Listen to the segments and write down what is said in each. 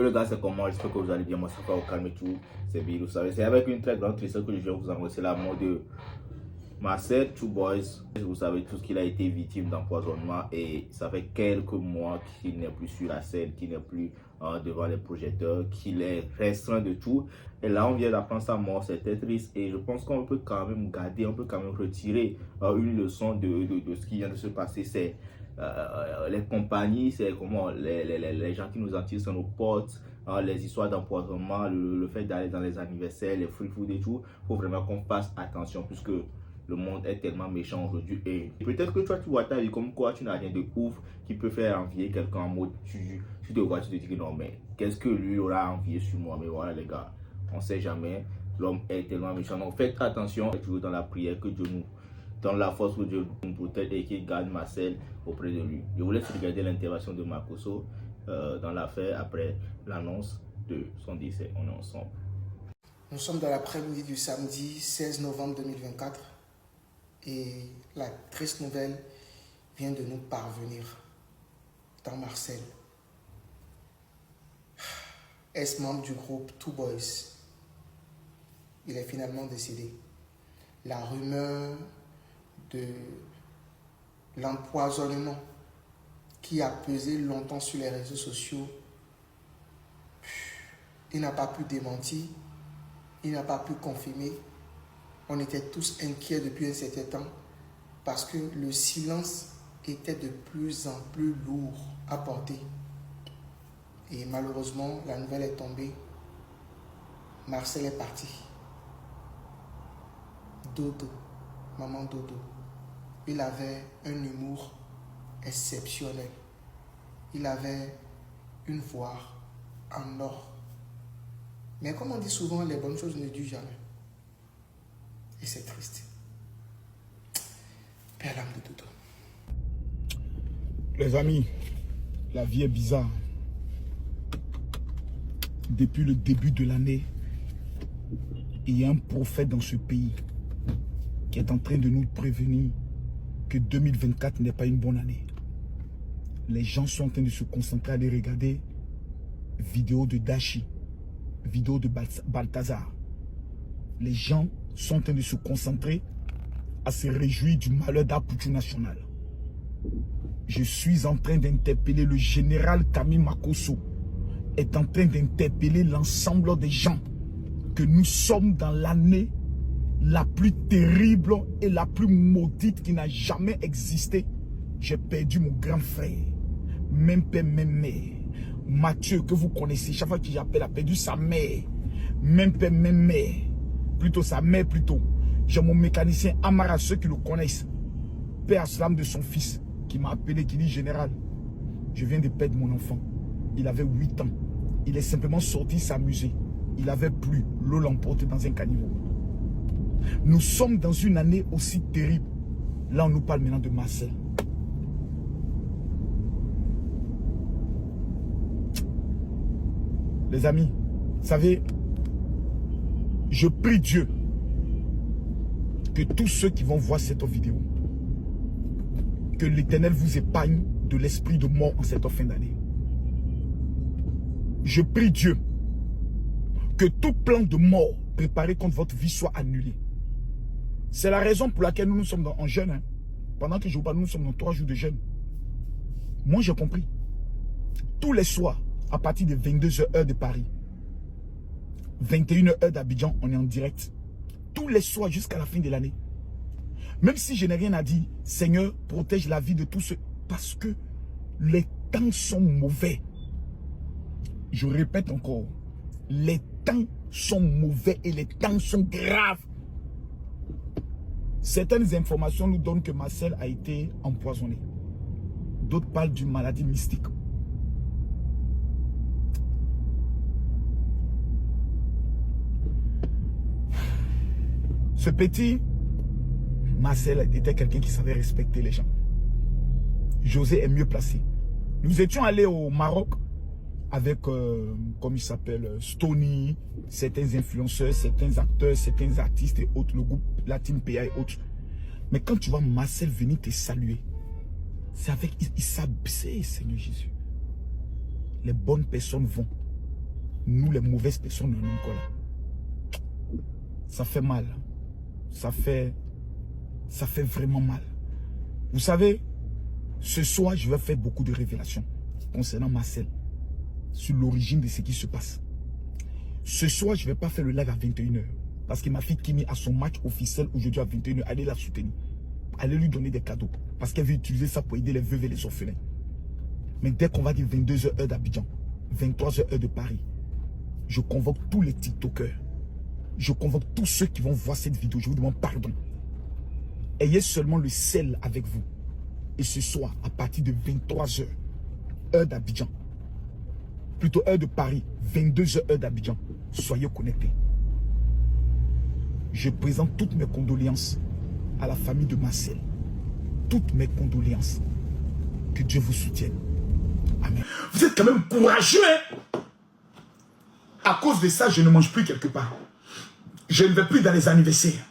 les gars, c'est comment? J'espère que vous allez bien. Moi, ça va au calme et tout. C'est bien, vous savez. C'est avec une très grande tristesse que je viens vous annoncer la mort de Marcel Two Boys. Vous savez tous qu'il a été victime d'empoisonnement et ça fait quelques mois qu'il n'est plus sur la scène, qu'il n'est plus devant les projecteurs, qu'il est restreint de tout. Et là, on vient d'apprendre sa mort, c'était triste et je pense qu'on peut quand même garder, on peut quand même retirer une leçon de ce qui vient de se passer. C'est les compagnies, c'est comment les gens qui nous en tirent sur nos portes, les histoires d'empoisonnement, le fait d'aller dans les anniversaires, les free food et tout. Il faut vraiment qu'on fasse attention puisque le monde est tellement méchant aujourd'hui. Et peut-être que toi, tu vois ta vie comme quoi tu n'as rien de ouf qui peut faire envier quelqu'un en mode tu te vois, tu te dis que non, mais qu'est-ce que lui aura envié sur moi? Mais voilà, les gars, on sait jamais. L'homme est tellement méchant. Donc faites attention, toujours dans la prière, que Dieu nous donne la force, que Dieu nous protège et qu'il garde Marcel auprès de lui. Je vous laisse regarder l'intervention de Makosso dans l'affaire après l'annonce de son décès. On est ensemble. Nous sommes dans l'après-midi du samedi 16 novembre 2024 et la triste nouvelle vient de nous parvenir dans Marcel. Ex-membre du groupe Two Boys, il est finalement décédé. La rumeur de l'empoisonnement qui a pesé longtemps sur les réseaux sociaux, il n'a pas pu démentir, il n'a pas pu confirmer. On était tous inquiets depuis un certain temps parce que le silence était de plus en plus lourd à porter. Et malheureusement, la nouvelle est tombée. Marcel est parti. Dodo, maman Dodo. Il avait un humour exceptionnel. Il avait une voix en or. Mais comme on dit souvent, les bonnes choses ne durent jamais. Et c'est triste. Père l'âme de Dodo. Les amis, la vie est bizarre. Depuis le début de l'année, il y a un prophète dans ce pays qui est en train de nous prévenir que 2024 n'est pas une bonne année. Les gens sont en train de se concentrer à aller regarder vidéos de Dashi, vidéos de Balthazar. Les gens sont en train de se concentrer à se réjouir du malheur d'Apoutou National. Je suis en train d'interpeller le général Camille Makosso, est en train d'interpeller l'ensemble des gens que nous sommes dans l'année la plus terrible et la plus maudite qui n'a jamais existé. J'ai perdu mon grand frère, même père, même mère. Mathieu, que vous connaissez, chaque fois que j'appelle, a perdu sa mère, même père, même mère. Plutôt sa mère, plutôt. J'ai mon mécanicien Amara, ceux qui le connaissent, père Aslam de son fils, qui m'a appelé, qui dit: général, je viens de perdre mon enfant. Il avait 8 ans. Il est simplement sorti s'amuser. Il avait plu. L'eau l'emporte dans un caniveau. Nous sommes dans une année aussi terrible. Là, on nous parle maintenant de Marcel. Les amis, vous savez, je prie Dieu que tous ceux qui vont voir cette vidéo, que l'Éternel vous épargne de l'esprit de mort en cette fin d'année. Je prie Dieu que tout plan de mort préparé contre votre vie soit annulé. C'est la raison pour laquelle nous sommes en jeûne. Hein. Pendant que je vous parle, nous sommes dans 3 jours de jeûne. Moi, j'ai compris. Tous les soirs, à partir de 22h heure de Paris, 21h heure d'Abidjan, on est en direct. Tous les soirs jusqu'à la fin de l'année. Même si je n'ai rien à dire, Seigneur, protège la vie de tous ceux. Parce que les temps sont mauvais. Je répète encore, les temps sont mauvais et les temps sont graves. Certaines informations nous donnent que Marcel a été empoisonné. D'autres parlent d'une maladie mystique. Ce petit Marcel était quelqu'un qui savait respecter les gens. José est mieux placé. Nous étions allés au Maroc avec, comme il s'appelle, Stony, certains influenceurs, certains acteurs, certains artistes et autres, le groupe Latin PA et autres. Mais quand tu vois Marcel venir te saluer, c'est avec, il s'abaisse, Seigneur Jésus. Les bonnes personnes vont. nous les mauvaises personnes, nous, ça fait mal. Ça fait vraiment mal. Vous savez, ce soir, je vais faire beaucoup de révélations concernant Marcel, sur l'origine de ce qui se passe. Ce soir, je ne vais pas faire le live à 21h. Parce que ma fille Kimi a son match officiel aujourd'hui à 21h. Allez la soutenir. Allez lui donner des cadeaux. Parce qu'elle veut utiliser ça pour aider les veuves et les orphelins. Mais dès qu'on va dire 22h heure d'Abidjan, 23h heure de Paris, je convoque tous les TikTokers. Je convoque tous ceux qui vont voir cette vidéo. Je vous demande pardon. Ayez seulement le sel avec vous. Et ce soir, à partir de 23h, heure d'Abidjan, plutôt heure de Paris, 22h heure d'Abidjan, soyez connectés. Je présente toutes mes condoléances à la famille de Marcel. Toutes mes condoléances. Que Dieu vous soutienne. Amen. Vous êtes quand même courageux, hein? À cause de ça, je ne mange plus quelque part. Je ne vais plus dans les anniversaires.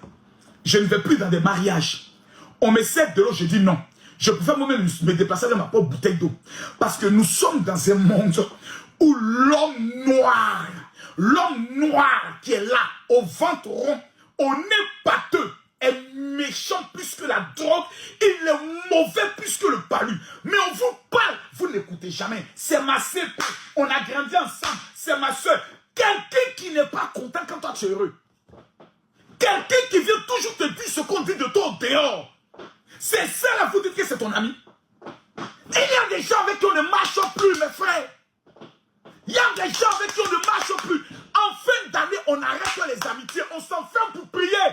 Je ne vais plus dans des mariages. On me sert de l'eau, je dis non. Je préfère moi-même me déplacer avec ma propre bouteille d'eau. Parce que nous sommes dans un monde où l'homme noir qui est là, au ventre rond, au nez pâteux, est méchant plus que la drogue, il est mauvais plus que le palu. Mais on vous parle, vous n'écoutez jamais. C'est ma sœur, on a grandi ensemble, c'est ma soeur. Quelqu'un qui n'est pas content quand toi tu es heureux. Quelqu'un qui vient toujours te dire ce qu'on dit de toi au dehors. C'est ça là, vous dites que c'est ton ami. Il y a des gens avec qui on ne marche plus, mes frères. Il y a des gens avec qui on ne marche plus. En fin d'année, on arrête les amitiés, on s'enferme pour prier.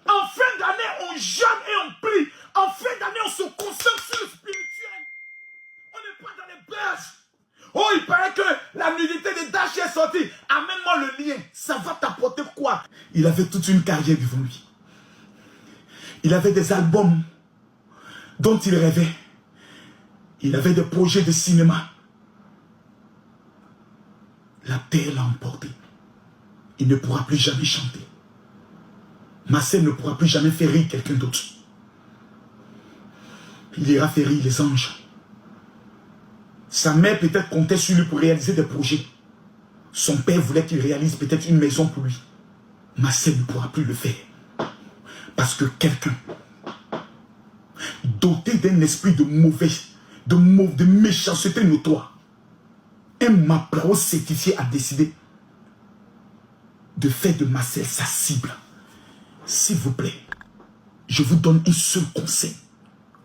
En fin d'année, on jeûne et on prie. En fin d'année, on se concentre sur le spirituel. On n'est pas dans les berges. Oh, il paraît que la nudité de Dash est sortie. Amène-moi le lien. Ça va t'apporter quoi? Il avait toute une carrière devant lui. Il avait des albums dont il rêvait. Il avait des projets de cinéma. La terre l'a emporté. Il ne pourra plus jamais chanter. Marcel ne pourra plus jamais faire rire quelqu'un d'autre. Il ira faire rire les anges. Sa mère peut-être comptait sur lui pour réaliser des projets. Son père voulait qu'il réalise peut-être une maison pour lui. Marcel ne pourra plus le faire. Parce que quelqu'un doté d'un esprit de mauvais, de méchanceté notoire, un maplao certifié a décidé de faire de Marcel sa cible. S'il vous plaît, je vous donne un seul conseil.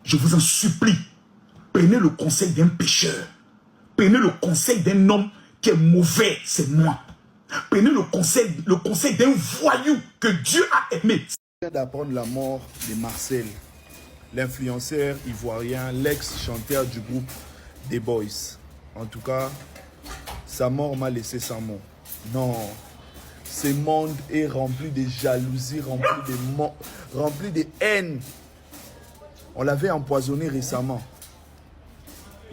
Je vous en supplie. Prenez le conseil d'un pécheur. Prenez le conseil d'un homme qui est mauvais, c'est moi. Prenez le conseil d'un voyou que Dieu a aimé. D'apprendre la mort de Marcel, l'influenceur ivoirien, l'ex-chanteur du groupe The Boys. En tout cas, sa mort m'a laissé sans mots. Non, ce monde est rempli de jalousie, rempli de haine. On l'avait empoisonné récemment.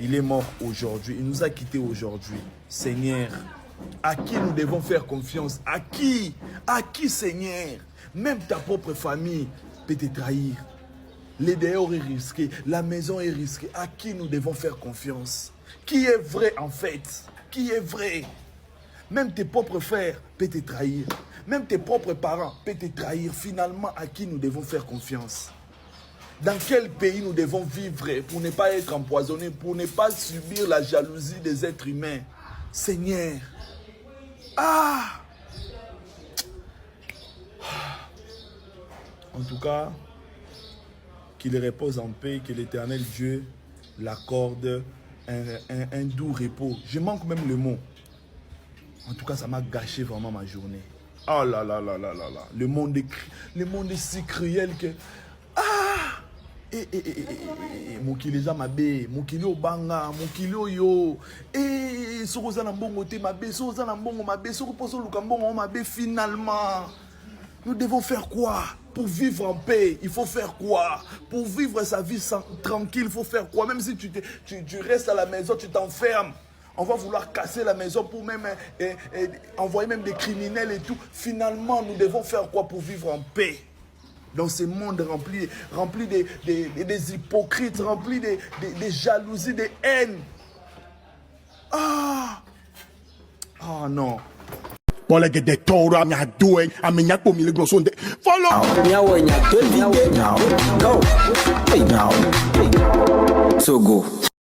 Il est mort aujourd'hui. Il nous a quittés aujourd'hui. Seigneur, à qui nous devons faire confiance? À qui? À qui, Seigneur? Même ta propre famille peut te trahir. Les dehors est risqué. La maison est risquée. À qui nous devons faire confiance? Qui est vrai en fait? Qui est vrai? Même tes propres frères peuvent te trahir. Même tes propres parents peuvent te trahir. Finalement, à qui nous devons faire confiance? Dans quel pays nous devons vivre pour ne pas être empoisonnés, pour ne pas subir la jalousie des êtres humains? Seigneur. Ah! En tout cas, qu'il repose en paix, que l'Éternel Dieu l'accorde un doux repos. Je manque même le mot. En tout cas, ça m'a gâché vraiment ma journée. Oh là là là là là là. Le monde est si cruel que... Ah! Mokili za mabe, mokili obanga, mokili oyo. Soko za na mbongo te mabe, soko za na mbongo mabe, soko poso luka mbongo mabe. Finalement, nous devons faire quoi pour vivre en paix? Il faut faire quoi pour vivre sa vie tranquille? Il faut faire quoi? Même si tu restes à la maison, tu t'enfermes. On va vouloir casser la maison pour même envoyer même des criminels et tout. Finalement, nous devons faire quoi pour vivre en paix? Dans ce monde rempli des hypocrites, rempli des jalousies, des haines. Ah! Oh non. Bola get the Torah, I'm doing, I'm in Yapo Miligro. Follow. Go. So go.